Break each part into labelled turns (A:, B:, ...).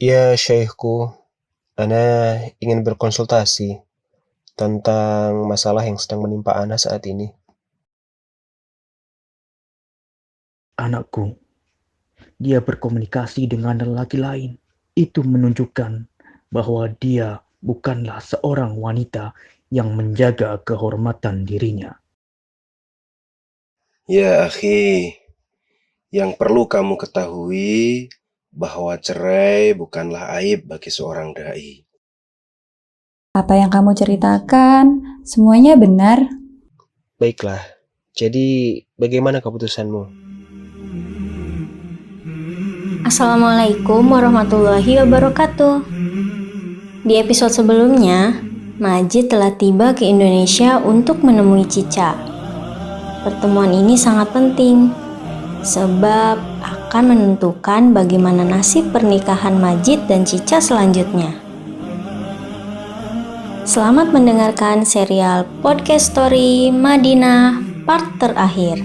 A: Ya, Syekhku, Ana ingin berkonsultasi tentang masalah yang sedang menimpa Ana saat ini.
B: Anakku, dia berkomunikasi dengan lelaki lain. Itu menunjukkan bahwa dia bukanlah seorang wanita yang menjaga kehormatan dirinya.
C: Ya, akhi, yang perlu kamu ketahui bahwa cerai bukanlah aib bagi seorang dai.
D: Apa yang kamu ceritakan, semuanya benar.
A: Baiklah, jadi bagaimana keputusanmu?
E: Assalamualaikum warahmatullahi wabarakatuh. Di episode sebelumnya, Majid telah tiba ke Indonesia untuk menemui Cica. Pertemuan ini sangat penting, sebab akan menentukan bagaimana nasib pernikahan Majid dan Cica selanjutnya. Selamat mendengarkan serial podcast story Madinah part terakhir.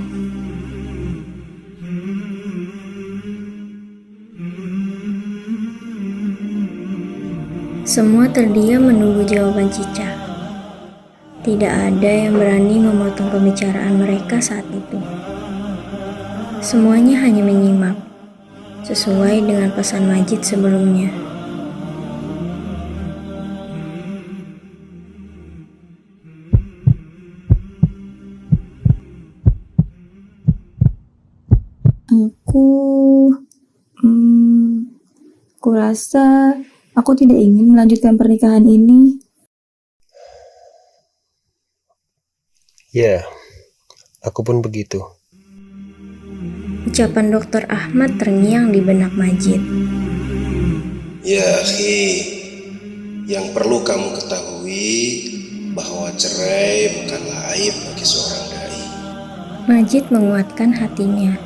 E: Semua terdiam menunggu jawaban Cica. Tidak ada yang berani memotong pembicaraan mereka saat itu. Semuanya hanya menyimak, sesuai dengan pesan Majid sebelumnya.
D: Kurasa aku tidak ingin melanjutkan pernikahan ini.
A: Ya, aku pun begitu.
E: Ucapan Dr. Ahmad terngiang di benak Majid.
C: Ya, akhi, yang perlu kamu ketahui bahwa cerai bukanlah aib bagi seorang dai.
E: Majid menguatkan hatinya.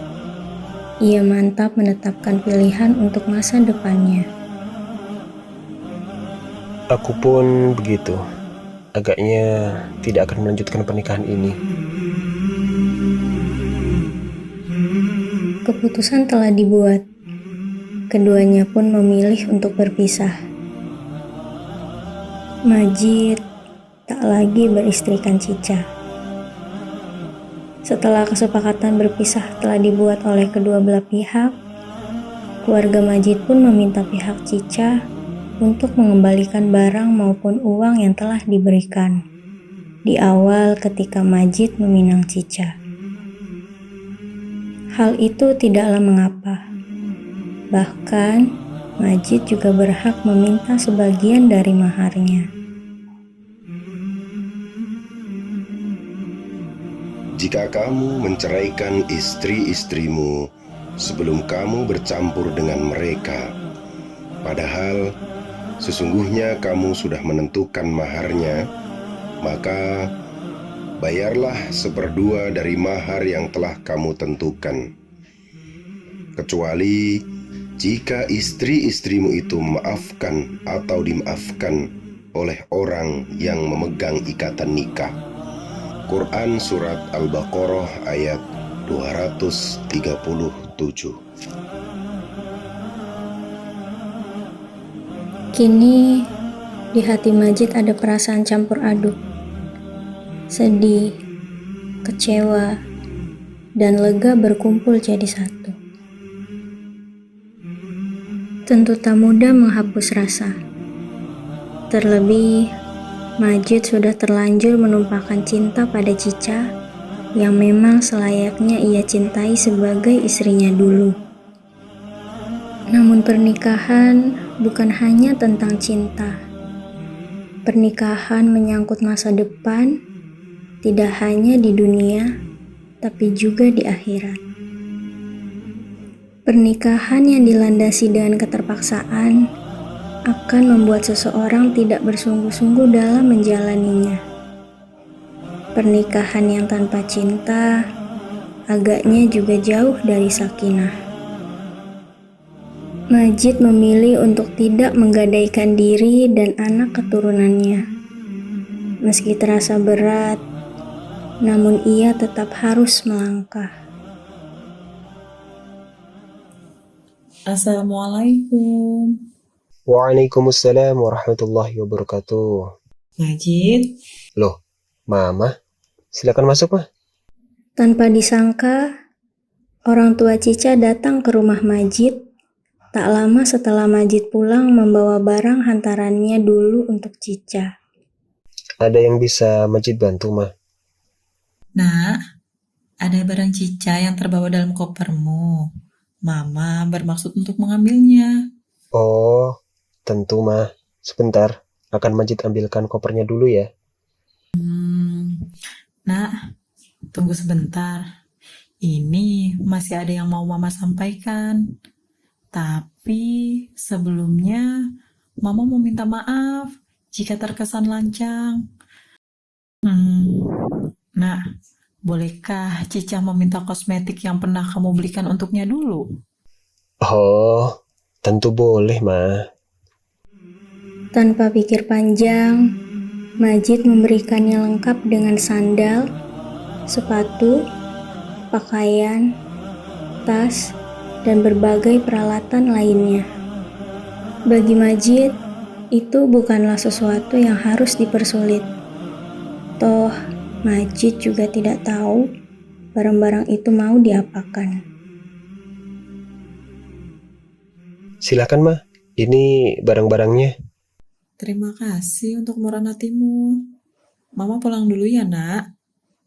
E: Ia mantap menetapkan pilihan untuk masa depannya.
A: Aku pun begitu. Agaknya tidak akan melanjutkan pernikahan ini.
E: Keputusan telah dibuat. Keduanya pun memilih untuk berpisah. Majid tak lagi beristrikan Cica. Setelah kesepakatan berpisah telah dibuat oleh kedua belah pihak, keluarga Majid pun meminta pihak Cica untuk mengembalikan barang maupun uang yang telah diberikan di awal ketika Majid meminang Cica. Hal itu tidaklah mengapa. Bahkan, Majid juga berhak meminta sebagian dari maharnya.
C: Jika kamu menceraikan istri-istrimu sebelum kamu bercampur dengan mereka, padahal sesungguhnya kamu sudah menentukan maharnya, maka bayarlah 1/2 dari mahar yang telah kamu tentukan. Kecuali jika istri-istrimu itu memaafkan atau dimaafkan oleh orang yang memegang ikatan nikah. Quran Surat Al-Baqarah ayat 237.
E: Kini, di hati Majid ada perasaan campur aduk. Sedih, kecewa, dan lega berkumpul jadi satu. Tentu tak mudah menghapus rasa. Terlebih, Majid sudah terlanjur menumpahkan cinta pada Cica yang memang selayaknya ia cintai sebagai istrinya dulu. Namun pernikahan bukan hanya tentang cinta. Pernikahan menyangkut masa depan, tidak hanya di dunia, tapi juga di akhirat. Pernikahan yang dilandasi dengan keterpaksaan akan membuat seseorang tidak bersungguh-sungguh dalam menjalaninya. Pernikahan yang tanpa cinta agaknya juga jauh dari sakinah. Majid memilih untuk tidak menggadaikan diri dan anak keturunannya. Meski terasa berat, namun ia tetap harus melangkah.
F: Assalamualaikum.
A: Waalaikumsalam warahmatullahi wabarakatuh.
F: Majid,
A: Loh, Mama, silakan masuk, Mah.
E: Tanpa disangka, orang tua Cica datang ke rumah Majid. Tak lama setelah Majid pulang membawa barang hantarannya dulu untuk Cica.
A: Ada yang bisa Majid bantu, Mah?
F: nak, ada barang Cica yang terbawa dalam kopermu. Mama bermaksud untuk mengambilnya.
A: Oh, tentu, Mah. Sebentar, akan Majid ambilkan kopernya dulu ya.
F: Nak, tunggu sebentar. Ini masih ada yang mau Mama sampaikan. Tapi sebelumnya, Mama mau minta maaf jika terkesan lancang. Nah, bolehkah Cica meminta kosmetik yang pernah kamu belikan untuknya dulu?
A: Oh, tentu boleh, Mah.
E: Tanpa pikir panjang, Majid memberikannya lengkap dengan sandal, sepatu, pakaian, tas, dan berbagai peralatan lainnya. Bagi Majid, itu bukanlah sesuatu yang harus dipersulit. Toh, Majid juga tidak tahu barang-barang itu mau diapakan.
A: Silakan, Mah. Ini barang-barangnya.
F: Terima kasih untuk murah hatimu. Mama pulang dulu ya, nak.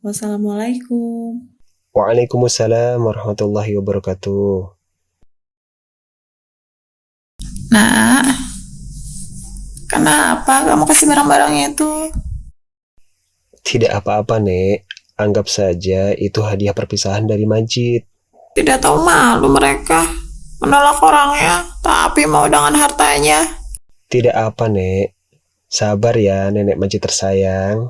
F: Wassalamualaikum.
A: Waalaikumsalam warahmatullahi wabarakatuh.
F: Nak, kenapa kamu kasih barang-barangnya itu?
A: Tidak apa-apa, Nek. Anggap saja itu hadiah perpisahan dari Majid.
F: Tidak tahu malu mereka. Menolak orangnya, tapi mau dengan hartanya.
A: Tidak apa, Nek. Sabar ya, Nenek Majid tersayang.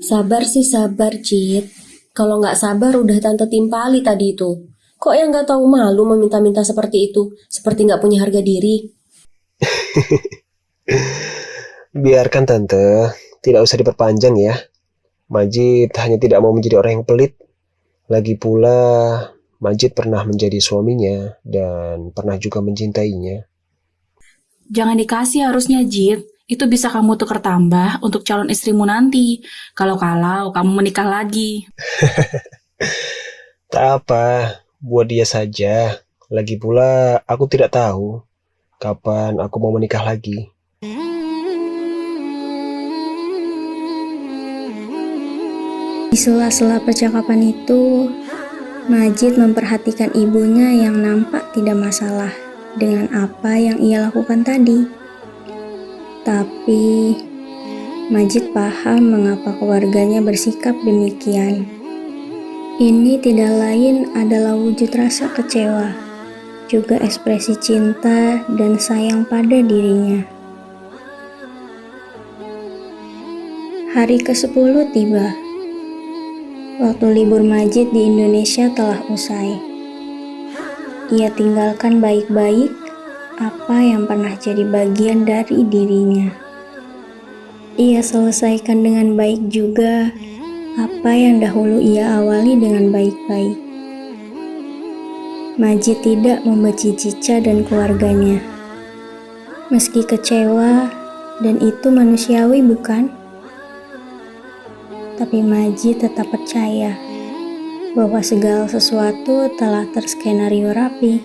G: Sabar sih sabar, Cid. Kalau nggak sabar udah tante timpali tadi itu. Kok yang nggak tahu malu meminta-minta seperti itu? Seperti nggak punya harga diri.
A: Biarkan, Tante. Tidak usah diperpanjang ya. Majid hanya tidak mau menjadi orang yang pelit. Lagi pula, Majid pernah menjadi suaminya dan pernah juga mencintainya.
H: Jangan dikasih harusnya, Jid. Itu bisa kamu tukar tambah untuk calon istrimu nanti. Kalau-kalau kamu menikah lagi.
A: Tak apa, buat dia saja. Lagi pula, aku tidak tahu kapan aku mau menikah lagi.
E: Di sela-sela percakapan itu, Majid memperhatikan ibunya yang nampak tidak masalah dengan apa yang ia lakukan tadi. Tapi, Majid paham mengapa keluarganya bersikap demikian. Ini tidak lain adalah wujud rasa kecewa, juga ekspresi cinta dan sayang pada dirinya. Hari ke-10 tiba. Waktu libur Majid di Indonesia telah usai. Ia tinggalkan baik-baik apa yang pernah jadi bagian dari dirinya. Ia selesaikan dengan baik juga apa yang dahulu ia awali dengan baik-baik. Majid tidak membenci Cica dan keluarganya. Meski kecewa, dan itu manusiawi bukan? Tapi Majid tetap percaya bahwa segala sesuatu telah terskenario rapi.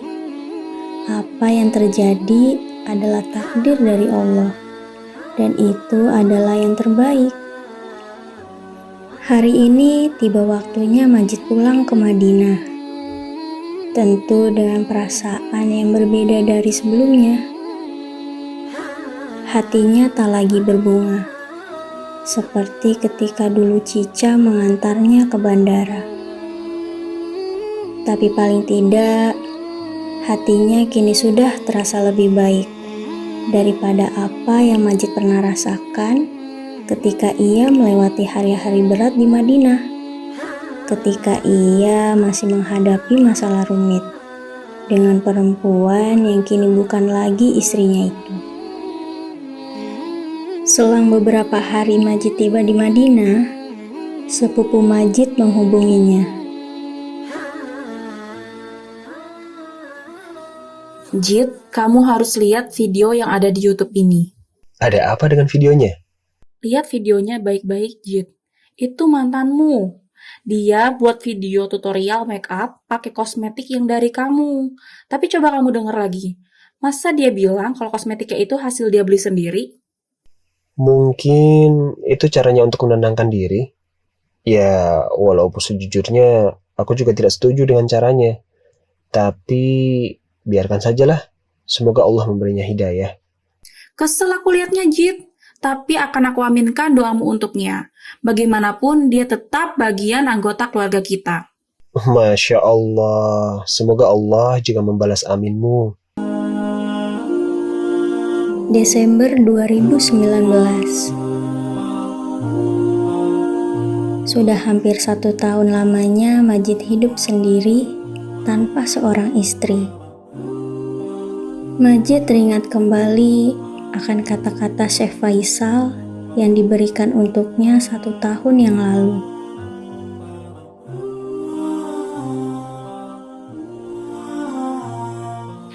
E: Apa yang terjadi adalah takdir dari Allah, dan itu adalah yang terbaik. Hari ini tiba waktunya Majid pulang ke Madinah. Tentu dengan perasaan yang berbeda dari sebelumnya. Hatinya tak lagi berbunga, seperti ketika dulu Cica mengantarnya ke bandara. Tapi paling tidak, hatinya kini sudah terasa lebih baik daripada apa yang Majid pernah rasakan ketika ia melewati hari-hari berat di Madinah, ketika ia masih menghadapi masalah rumit dengan perempuan yang kini bukan lagi istrinya itu. Selang beberapa hari Majid tiba di Madinah, sepupu Majid menghubunginya.
H: Jit, kamu harus lihat video yang ada di YouTube ini.
A: Ada apa dengan videonya?
H: Lihat videonya baik-baik, Jit. Itu mantanmu. Dia buat video tutorial make up pakai kosmetik yang dari kamu. Tapi coba kamu denger lagi. Masa dia bilang kalau kosmetiknya itu hasil dia beli sendiri?
A: Mungkin itu caranya untuk menenangkan diri. Ya, walaupun sejujurnya aku juga tidak setuju dengan caranya. Tapi biarkan sajalah. Semoga Allah memberinya hidayah.
H: Kesel aku liatnya, Jit. Tapi akan aku aminkan doamu untuknya. Bagaimanapun, dia tetap bagian anggota keluarga kita.
A: Masya Allah. Semoga Allah juga membalas aminmu.
E: Desember 2019. Sudah hampir 1 tahun lamanya Majid hidup sendiri tanpa seorang istri. Majid teringat kembali akan kata-kata Syekh Faisal yang diberikan untuknya 1 tahun yang lalu.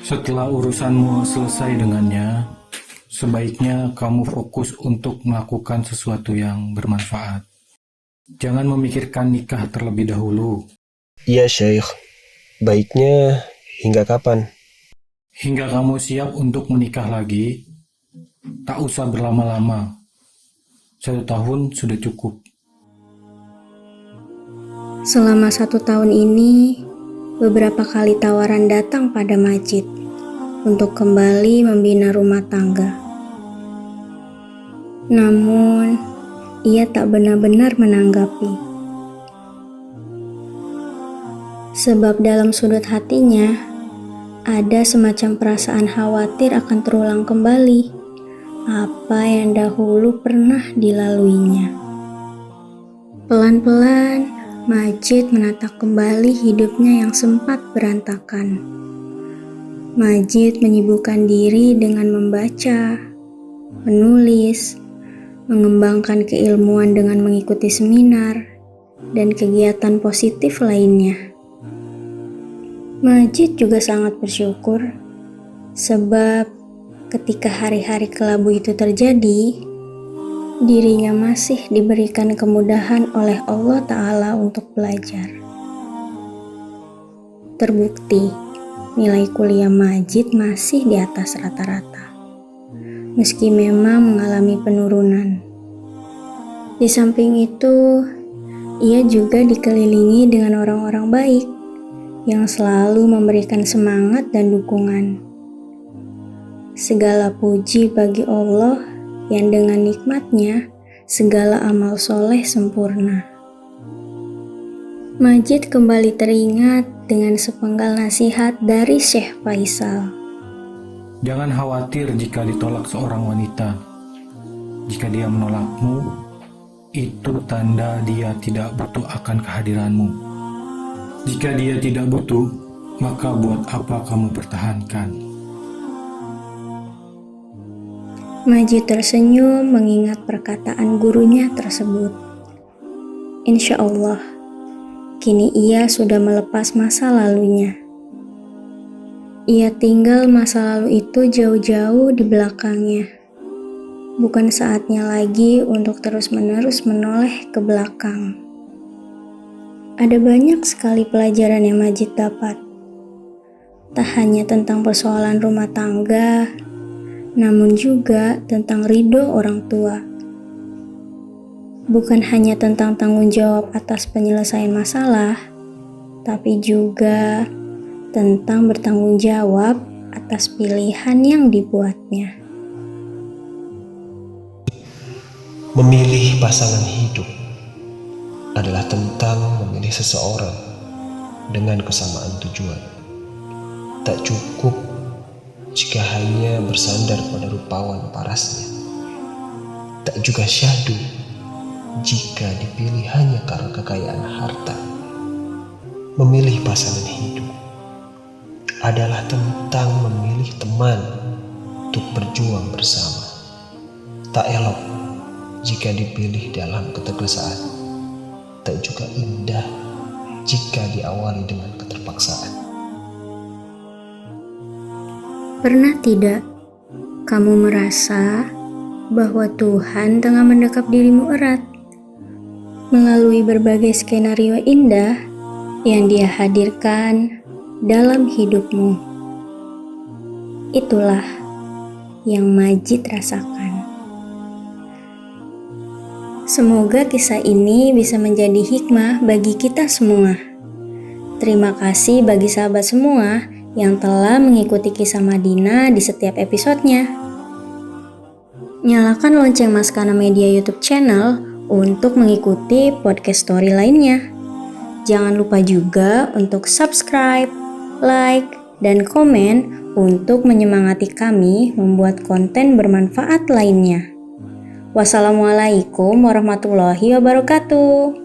I: Setelah urusanmu selesai dengannya, sebaiknya kamu fokus untuk melakukan sesuatu yang bermanfaat. Jangan memikirkan nikah terlebih dahulu.
A: Iya, Syekh. Baiknya hingga kapan?
I: Hingga kamu siap untuk menikah lagi, tak usah berlama-lama. 1 tahun sudah cukup.
E: Selama 1 tahun ini, beberapa kali tawaran datang pada Majid untuk kembali membina rumah tangga. Namun, ia tak benar-benar menanggapi. Sebab dalam sudut hatinya, ada semacam perasaan khawatir akan terulang kembali apa yang dahulu pernah dilaluinya. Pelan-pelan, Majid menata kembali hidupnya yang sempat berantakan. Majid menyibukkan diri dengan membaca, menulis, mengembangkan keilmuan dengan mengikuti seminar, dan kegiatan positif lainnya. Majid juga sangat bersyukur, sebab ketika hari-hari kelabu itu terjadi, dirinya masih diberikan kemudahan oleh Allah Ta'ala untuk belajar. Terbukti, nilai kuliah Majid masih di atas rata-rata, meski memang mengalami penurunan. Di samping itu, ia juga dikelilingi dengan orang-orang baik yang selalu memberikan semangat dan dukungan. Segala puji bagi Allah yang dengan nikmatnya segala amal soleh sempurna. Majid kembali teringat dengan sepenggal nasihat dari Syekh Faisal.
I: Jangan khawatir jika ditolak seorang wanita. Jika dia menolakmu, itu tanda dia tidak butuh akan kehadiranmu. Jika dia tidak butuh, maka buat apa kamu pertahankan?
E: Majid tersenyum mengingat perkataan gurunya tersebut. Insya Allah, kini ia sudah melepas masa lalunya. Ia tinggal masa lalu itu jauh-jauh di belakangnya. Bukan saatnya lagi untuk terus-menerus menoleh ke belakang. Ada banyak sekali pelajaran yang Majid dapat. Tak hanya tentang persoalan rumah tangga, namun juga tentang ridho orang tua. Bukan hanya tentang tanggung jawab atas penyelesaian masalah, tapi juga tentang bertanggung jawab atas pilihan yang dibuatnya.
A: Memilih pasangan hidup adalah tentang memilih seseorang dengan kesamaan tujuan. Tak cukup jika hanya bersandar pada rupawan parasnya. Tak juga syahdu jika dipilih hanya karena kekayaan harta. Memilih pasangan hidup adalah tentang memilih teman untuk berjuang bersama. Tak elok jika dipilih dalam ketergesaan, tak juga indah jika diawali dengan keterpaksaan.
E: Pernah tidak kamu merasa bahwa Tuhan tengah mendekap dirimu erat melalui berbagai skenario indah yang Dia hadirkan dalam hidupmu? Itulah yang Majid rasakan. Semoga kisah ini bisa menjadi hikmah bagi kita semua. Terima kasih bagi sahabat semua yang telah mengikuti kisah Madinah di setiap episodenya. Nyalakan lonceng Maskana Media YouTube channel untuk mengikuti podcast story lainnya. Jangan lupa juga untuk subscribe, like, dan komen untuk menyemangati kami membuat konten bermanfaat lainnya. Wassalamualaikum warahmatullahi wabarakatuh.